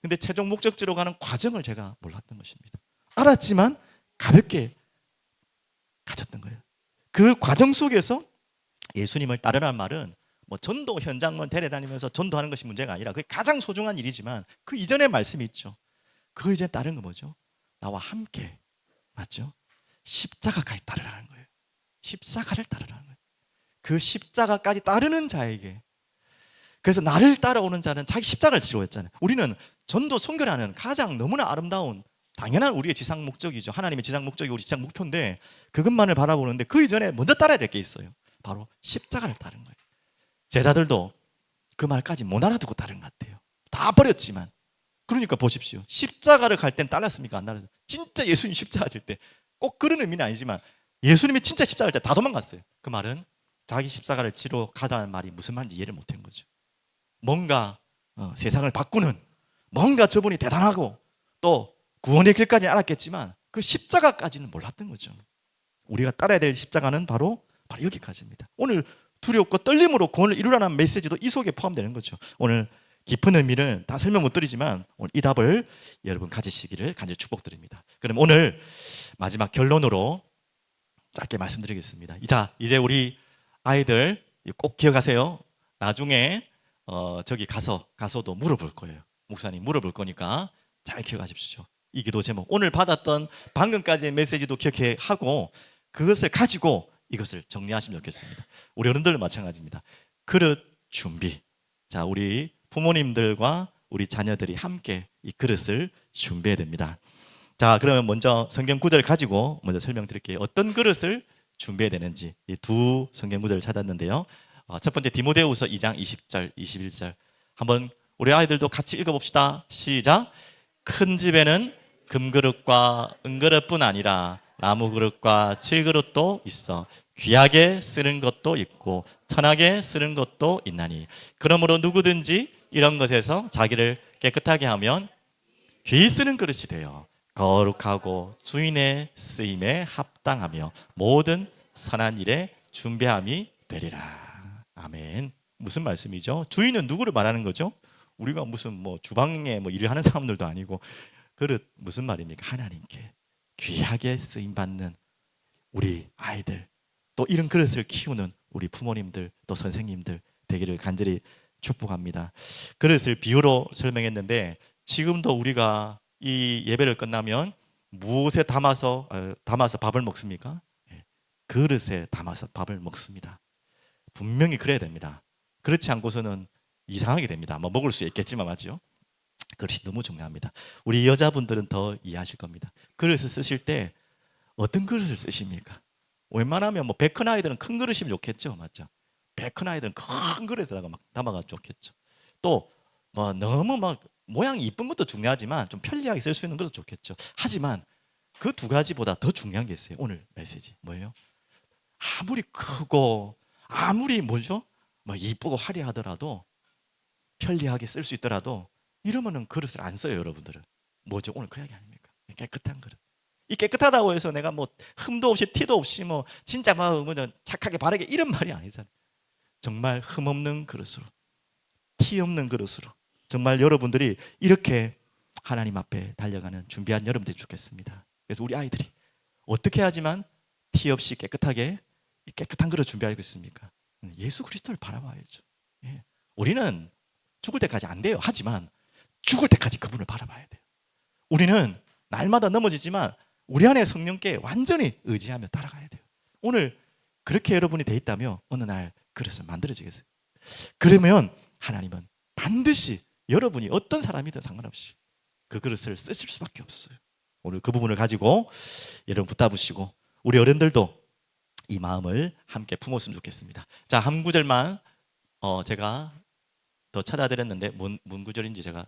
근데 최종 목적지로 가는 과정을 제가 몰랐던 것입니다. 알았지만 가볍게 가졌던 거예요. 그 과정 속에서 예수님을 따르라는 말은 뭐 전도 현장만 데려다니면서 전도하는 것이 문제가 아니라 그게 가장 소중한 일이지만 그 이전에 말씀이 있죠. 그 이제 다른 거 뭐죠? 나와 함께, 맞죠? 십자가까지 따르라는 거예요. 십자가를 따르라는 거예요. 그 십자가까지 따르는 자에게, 그래서 나를 따라오는 자는 자기 십자가를 지러 했잖아요. 우리는 전도 선교라는 가장 너무나 아름다운 당연한 우리의 지상 목적이죠. 하나님의 지상 목적이 우리 지상 목표인데 그것만을 바라보는데 그 이전에 먼저 따라야 될 게 있어요. 바로 십자가를 따른 거예요. 제자들도 그 말까지 못 알아듣고 따른 것 같아요. 다 버렸지만. 그러니까 보십시오. 십자가를 갈 땐 따랐습니까? 안 따랐어요. 진짜 예수님 십자가 질 때 꼭 그런 의미는 아니지만 예수님이 진짜 십자가 할 때 다 도망갔어요. 그 말은 자기 십자가를 지러 가자는 말이 무슨 말인지 이해를 못한 거죠. 뭔가 세상을 바꾸는, 뭔가 저분이 대단하고 또 구원의 길까지 알았겠지만 그 십자가까지는 몰랐던 거죠. 우리가 따라야 될 십자가는 바로 여기까지입니다. 오늘 두렵고 떨림으로 구원을 이루라는 메시지도 이 속에 포함되는 거죠. 오늘 깊은 의미를 다 설명 못 드리지만 오늘 이 답을 여러분 가지시기를 간절히 축복드립니다. 그럼 오늘 마지막 결론으로 짧게 말씀드리겠습니다. 이제 우리 아이들 꼭 기억하세요. 나중에 저기 가서도 물어볼 거예요. 목사님 물어볼 거니까 잘 기억하십시오. 이 기도 제목, 오늘 받았던 방금까지의 메시지도 기억하고 그것을 가지고 이것을 정리하시면 좋겠습니다. 우리 어른들은 마찬가지입니다. 그릇 준비. 자, 우리 부모님들과 우리 자녀들이 함께 이 그릇을 준비해야 됩니다. 자, 그러면 먼저 성경 구절을 가지고 먼저 설명드릴게요. 어떤 그릇을 준비해야 되는지 이 두 성경 구절을 찾았는데요. 첫 번째 디모데후서 2장 20절, 21절. 한번 우리 아이들도 같이 읽어봅시다. 시작. 큰 집에는 금그릇과 은그릇뿐 아니라 나무 그릇과 질그릇도 있어 귀하게 쓰는 것도 있고 천하게 쓰는 것도 있나니 그러므로 누구든지 이런 것에서 자기를 깨끗하게 하면 귀히 쓰는 그릇이 되어 거룩하고 주인의 쓰임에 합당하며 모든 선한 일에 준비함이 되리라. 아멘. 무슨 말씀이죠? 주인은 누구를 말하는 거죠? 우리가 무슨 뭐 주방에 뭐 일을 하는 사람들도 아니고 그릇 무슨 말입니까? 하나님께 귀하게 쓰임 받는 우리 아이들, 또 이런 그릇을 키우는 우리 부모님들 또 선생님들 되기를 간절히 축복합니다. 그릇을 비유로 설명했는데 지금도 우리가 이 예배를 끝나면 무엇에 담아서 밥을 먹습니까? 그릇에 담아서 밥을 먹습니다. 분명히 그래야 됩니다. 그렇지 않고서는 이상하게 됩니다. 뭐 먹을 수 있겠지만 맞죠? 그릇이 너무 중요합니다. 우리 여자분들은 더 이해하실 겁니다. 그릇을 쓰실 때 어떤 그릇을 쓰십니까? 웬만하면 뭐 배 큰 아이들은 큰 그릇이면 좋겠죠, 맞죠? 배 큰 아이들은 큰 그릇에다가 막 담아가 좋겠죠. 또 뭐 너무 막 모양이 이쁜 것도 중요하지만 좀 편리하게 쓸 수 있는 것도 좋겠죠. 하지만 그 두 가지보다 더 중요한 게 있어요. 오늘 메시지 뭐예요? 아무리 크고 아무리 뭐죠? 뭐 이쁘고 화려하더라도 편리하게 쓸 수 있더라도 이러면은 그릇을 안 써요, 여러분들은. 뭐죠? 오늘 그 이야기 아닙니까? 깨끗한 그릇. 이 깨끗하다고 해서 내가 뭐 흠도 없이 티도 없이 뭐 진짜 막 착하게 바르게 이런 말이 아니잖아요. 정말 흠 없는 그릇으로, 티 없는 그릇으로 정말 여러분들이 이렇게 하나님 앞에 달려가는 준비한 여러분들이 좋겠습니다. 그래서 우리 아이들이 어떻게 하지만 티 없이 깨끗하게 이 깨끗한 그릇 준비하고 있습니까? 예수 그리스도를 바라봐야죠. 예. 우리는 죽을 때까지 안 돼요. 하지만 죽을 때까지 그분을 바라봐야 돼요. 우리는 날마다 넘어지지만 우리 안에 성령께 완전히 의지하며 따라가야 돼요. 오늘 그렇게 여러분이 돼 있다면 어느 날 그릇은 만들어지겠어요. 그러면 하나님은 반드시 여러분이 어떤 사람이든 상관없이 그 그릇을 쓰실 수밖에 없어요. 오늘 그 부분을 가지고 여러분 붙잡으시고 우리 어른들도 이 마음을 함께 품었으면 좋겠습니다. 자, 한 구절만 제가 더 찾아드렸는데 뭔 구절인지 제가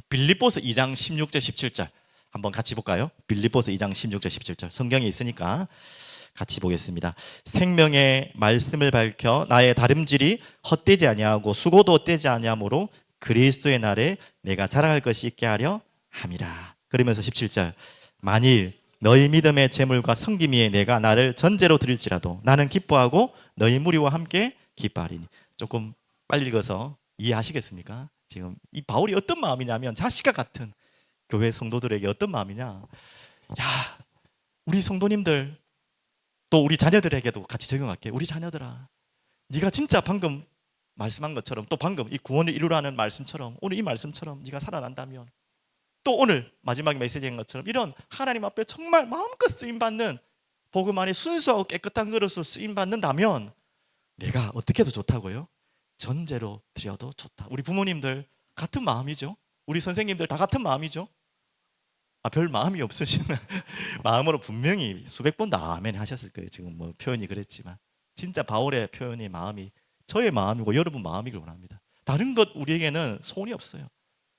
빌립보서 2장 16절 17절 한번 같이 볼까요? 빌립보서 2장 16절 17절 성경에 있으니까 같이 보겠습니다. 생명의 말씀을 밝혀 나의 다름질이 헛되지 아니하고 수고도 헛되지 아니하므로 그리스도의 날에 내가 자랑할 것이 있게 하려 함이라. 그러면서 17절 만일 너희 믿음의 재물과 섬김 위에 내가 나를 전제로 드릴지라도 나는 기뻐하고 너희 무리와 함께 기뻐하리니. 조금 빨리 읽어서 이해하시겠습니까? 지금 이 바울이 어떤 마음이냐면 자식과 같은 교회 성도들에게 어떤 마음이냐, 야 우리 성도님들 또 우리 자녀들에게도 같이 적용할게요. 우리 자녀들아, 네가 진짜 방금 말씀한 것처럼, 또 방금 이 구원을 이루라는 말씀처럼, 오늘 이 말씀처럼 네가 살아난다면, 또 오늘 마지막 메시지인 것처럼 이런 하나님 앞에 정말 마음껏 쓰임받는 복음 안에 순수하고 깨끗한 그릇으로 쓰임받는다면 내가 어떻게 해도 좋다고요? 전제로 드려도 좋다. 우리 부모님들 같은 마음이죠. 우리 선생님들 다 같은 마음이죠. 별 마음이 없으시면 마음으로 분명히 수백 번 다 아멘 하셨을 거예요. 지금 뭐 표현이 그랬지만 진짜 바울의 표현의 마음이 저의 마음이고 여러분 마음이길 원합니다. 다른 것 우리에게는 소원이 없어요.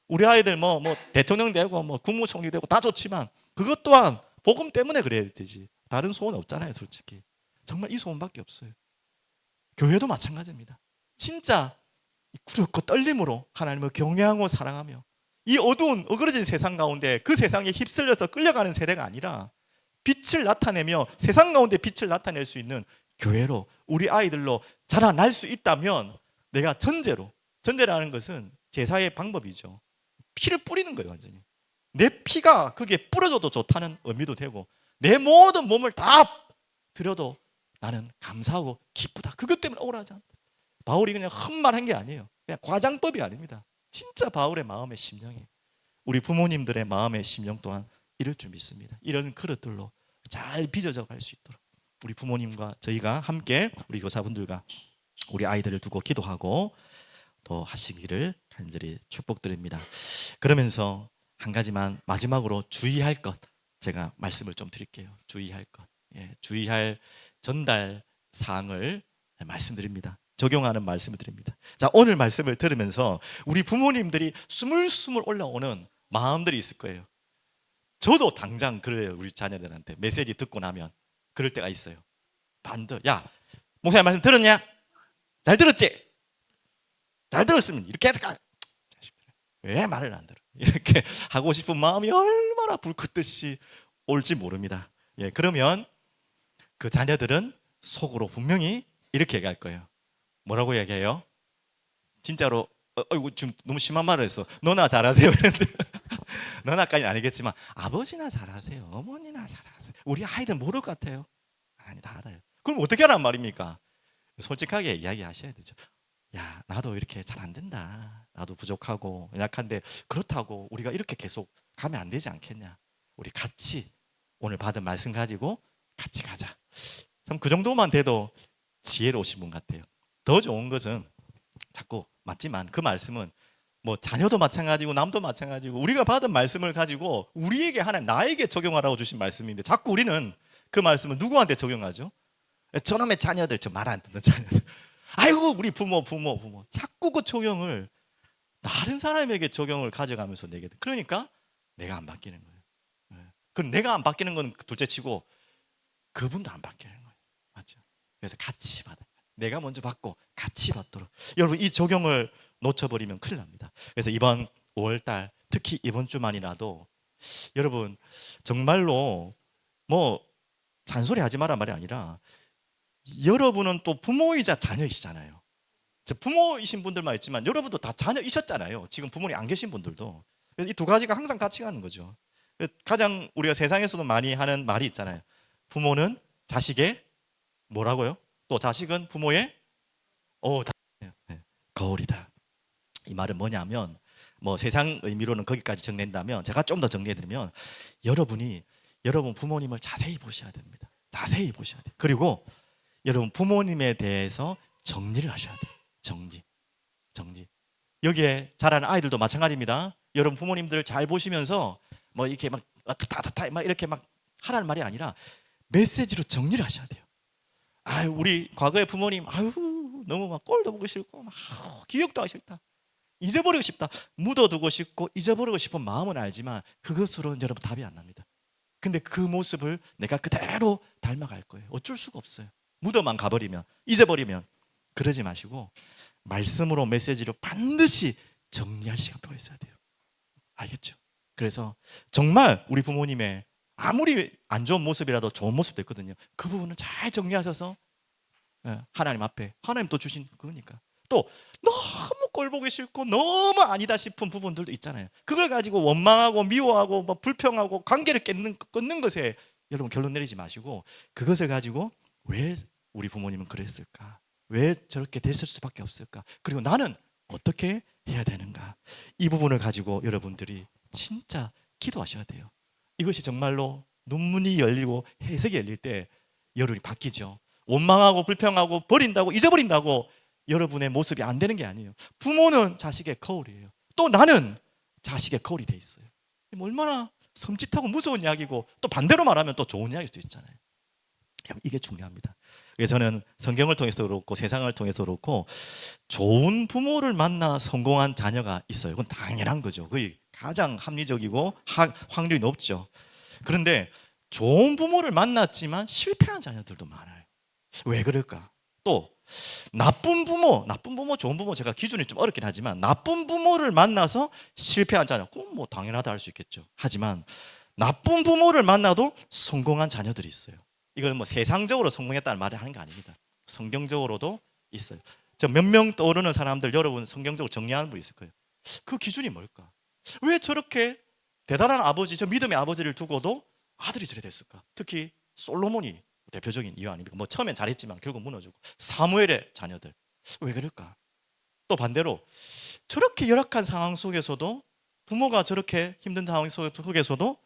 우리 아이들 뭐 대통령 되고 뭐 국무총리 되고 다 좋지만 그것 또한 복음 때문에 그래야 되지. 다른 소원 없잖아요, 솔직히. 정말 이 소원밖에 없어요. 교회도 마찬가지입니다. 진짜 구력과 떨림으로 하나님을 경외하고 사랑하며 이 어두운 어그러진 세상 가운데 그 세상에 휩쓸려서 끌려가는 세대가 아니라 빛을 나타내며 세상 가운데 빛을 나타낼 수 있는 교회로 우리 아이들로 자라날 수 있다면 내가 전제라는 것은 제사의 방법이죠. 피를 뿌리는 거예요. 완전히 내 피가 그게 뿌려져도 좋다는 의미도 되고 내 모든 몸을 다 드려도 나는 감사하고 기쁘다. 그것 때문에 억울하지 않다. 바울이 그냥 헛말한 게 아니에요. 그냥 과장법이 아닙니다. 진짜 바울의 마음의 심령이 우리 부모님들의 마음의 심령 또한 이럴 줄 믿습니다. 이런 그릇들로 잘 빚어져 갈 수 있도록 우리 부모님과 저희가 함께 우리 교사분들과 우리 아이들을 두고 기도하고 또 하시기를 간절히 축복드립니다. 그러면서 한 가지만 마지막으로 주의할 것 제가 말씀을 좀 드릴게요. 주의할 것, 주의할 전달 사항을 말씀드립니다. 적용하는 말씀을 드립니다. 자, 오늘 말씀을 들으면서 우리 부모님들이 스물스물 올라오는 마음들이 있을 거예요. 저도 당장 그래요. 우리 자녀들한테 메시지 듣고 나면 그럴 때가 있어요. 야, 목사님 말씀 들었냐? 잘 들었지? 잘 들었으면 이렇게 해야 왜 말을 안 들어? 이렇게 하고 싶은 마음이 얼마나 불긋듯이 올지 모릅니다. 그러면 그 자녀들은 속으로 분명히 이렇게 얘기할 거예요. 뭐라고 얘기해요? 진짜로 지금 너무 심한 말을 했어. 너나 잘하세요 이랬는데 너나까지는 아니겠지만 아버지나 잘하세요, 어머니나 잘하세요. 우리 아이들 모를 것 같아요. 아니, 다 알아요. 그럼 어떻게 하란 말입니까? 솔직하게 이야기하셔야 되죠. 야, 나도 이렇게 잘 안 된다. 나도 부족하고 약한데 그렇다고 우리가 이렇게 계속 가면 안 되지 않겠냐. 우리 같이 오늘 받은 말씀 가지고 같이 가자. 참 그 정도만 돼도 지혜로우신 분 같아요. 더 좋은 것은 자꾸 맞지만 그 말씀은 뭐 자녀도 마찬가지고 남도 마찬가지고 우리가 받은 말씀을 가지고 우리에게 하나님 나에게 적용하라고 주신 말씀인데 자꾸 우리는 그 말씀을 누구한테 적용하죠? 저놈의 자녀들, 저 말 안 듣는 자녀들. 아이고 우리 부모 자꾸 그 적용을 다른 사람에게 적용을 가져가면서 내게 돼. 그러니까 내가 안 바뀌는 거예요. 그럼 내가 안 바뀌는 건 둘째치고 그분도 안 바뀌는 거예요. 맞죠? 그래서 같이 받아. 내가 먼저 받고 같이 받도록. 여러분 이 적용을 놓쳐버리면 큰일 납니다. 그래서 이번 5월달 특히 이번 주만이라도 여러분 정말로 뭐 잔소리 하지 마란 말이 아니라 여러분은 또 부모이자 자녀이시잖아요. 부모이신 분들만 있지만 여러분도 다 자녀이셨잖아요. 지금 부모님 안 계신 분들도. 그래서 이 두 가지가 항상 같이 가는 거죠. 가장 우리가 세상에서도 많이 하는 말이 있잖아요. 부모는 자식의 뭐라고요? 또 자식은 부모의 거울이다. 이 말은 뭐냐면 뭐 세상 의미로는 거기까지 정리한다면 제가 좀 더 정리해드리면 여러분 부모님을 자세히 보셔야 됩니다. 자세히 보셔야 돼요. 그리고 여러분 부모님에 대해서 정리를 하셔야 돼요. 정리. 여기에 자라는 아이들도 마찬가지입니다. 여러분 부모님들 잘 보시면서 뭐 이렇게 막 이렇게 막 하라는 말이 아니라 메시지로 정리를 하셔야 돼요. 우리 과거의 부모님 너무 막 꼴도 보기 싫고 막 기억도 하기 싫다. 잊어버리고 싶다. 묻어두고 싶고 잊어버리고 싶은 마음은 알지만 그것으로는 여러분 답이 안 납니다. 근데 그 모습을 내가 그대로 닮아갈 거예요. 어쩔 수가 없어요. 묻어만 가버리면, 잊어버리면. 그러지 마시고 말씀으로 메시지로 반드시 정리할 시간표가 있어야 돼요. 알겠죠? 그래서 정말 우리 부모님의 아무리 안 좋은 모습이라도 좋은 모습도 있거든요. 그 부분을 잘 정리하셔서 하나님 앞에, 하나님 또 주신 그거니까. 또 너무 꼴보기 싫고 너무 아니다 싶은 부분들도 있잖아요. 그걸 가지고 원망하고 미워하고 뭐 불평하고 관계를 끊는 것에 여러분 결론 내리지 마시고 그것을 가지고 왜 우리 부모님은 그랬을까? 왜 저렇게 됐을 수밖에 없을까? 그리고 나는 어떻게 해야 되는가? 이 부분을 가지고 여러분들이 진짜 기도하셔야 돼요. 이것이 정말로 눈문이 열리고 해석이 열릴 때 여론이 바뀌죠. 원망하고 불평하고 버린다고 잊어버린다고 여러분의 모습이 안 되는 게 아니에요. 부모는 자식의 거울이에요. 또 나는 자식의 거울이 돼 있어요. 얼마나 섬찟하고 무서운 이야기고, 또 반대로 말하면 또 좋은 이야기일 수 있잖아요. 이게 중요합니다. 그래서 저는 성경을 통해서도 그렇고 세상을 통해서도 그렇고 좋은 부모를 만나 성공한 자녀가 있어요. 그건 당연한 거죠. 거의 가장 합리적이고 확률이 높죠. 그런데 좋은 부모를 만났지만 실패한 자녀들도 많아요. 왜 그럴까? 또 나쁜 부모, 좋은 부모, 제가 기준이 좀 어렵긴 하지만 나쁜 부모를 만나서 실패한 자녀, 그건 뭐 당연하다 할 수 있겠죠. 하지만 나쁜 부모를 만나도 성공한 자녀들이 있어요. 이건 뭐 세상적으로 성공했다는 말을 하는 게 아닙니다. 성경적으로도 있어요. 저 몇 명 떠오르는 사람들 여러분 성경적으로 정리하는 분 있을 거예요. 그 기준이 뭘까? 왜 저렇게 대단한 아버지, 저 믿음의 아버지를 두고도 아들이 저래 됐을까? 특히 솔로몬이 대표적인 이유 아닙니까? 뭐 처음엔 잘했지만 결국 무너지고, 사무엘의 자녀들 왜 그럴까? 또 반대로 저렇게 열악한 상황 속에서도, 부모가 저렇게 힘든 상황 속에서도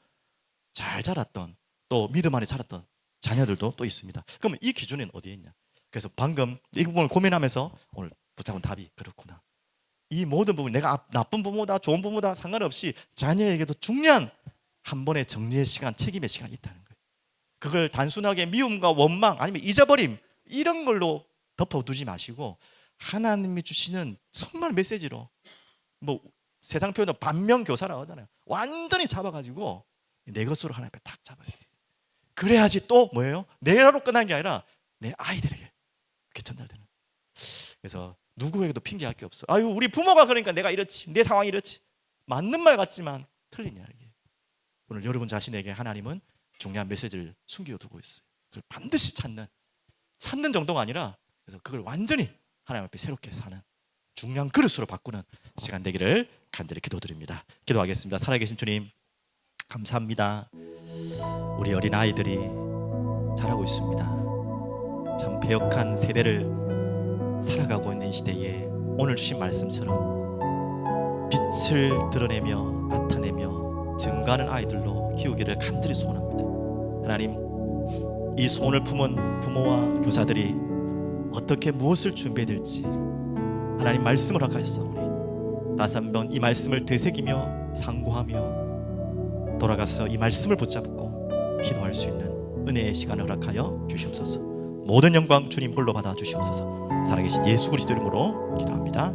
잘 자랐던, 또 믿음 안에 자랐던 자녀들도 또 있습니다. 그러면 이 기준은 어디에 있냐? 그래서 방금 이 부분을 고민하면서 오늘 붙잡은 답이 그렇구나. 이 모든 부분, 내가 나쁜 부모다 좋은 부모다 상관없이 자녀에게도 중요한 한 번의 정리의 시간, 책임의 시간이 있다는 거예요. 그걸 단순하게 미움과 원망 아니면 잊어버림 이런 걸로 덮어두지 마시고 하나님이 주시는 정말 메시지로, 뭐 세상 표현으로 반면교사라고 하잖아요. 완전히 잡아가지고 내 것으로 하나님 앞에 딱 잡아야 돼요. 그래야지 또 뭐예요? 내로 끝난 게 아니라 내 아이들에게 그렇게 전달되는. 그래서 누구에게도 핑계할 게 없어. 아유 우리 부모가 그러니까 내가 이렇지, 내 상황이 이렇지. 맞는 말 같지만 틀린 이야기. 오늘 여러분 자신에게 하나님은 중요한 메시지를 숨겨 두고 있어요. 그걸 반드시 찾는 정도가 아니라, 그래서 그걸 완전히 하나님 앞에 새롭게 사는 중요한 그릇으로 바꾸는 시간 되기를 간절히 기도드립니다. 기도하겠습니다. 살아계신 주님 감사합니다. 우리 어린 아이들이 자라고 있습니다. 참 배역한 세대를 살아가고 있는 시대에 오늘 주신 말씀처럼 빛을 드러내며 나타내며 증거하는 아이들로 키우기를 간절히 소원합니다. 하나님, 이 소원을 품은 부모와 교사들이 어떻게 무엇을 준비해야 될지 하나님 말씀을 허락하셨사오니 다시 한번 이 말씀을 되새기며 상고하며 돌아가서 이 말씀을 붙잡고 기도할 수 있는 은혜의 시간을 허락하여 주시옵소서. 모든 영광 주님 홀로 받아 주시옵소서. 살아계신 예수 그리스도 이름으로 기도합니다.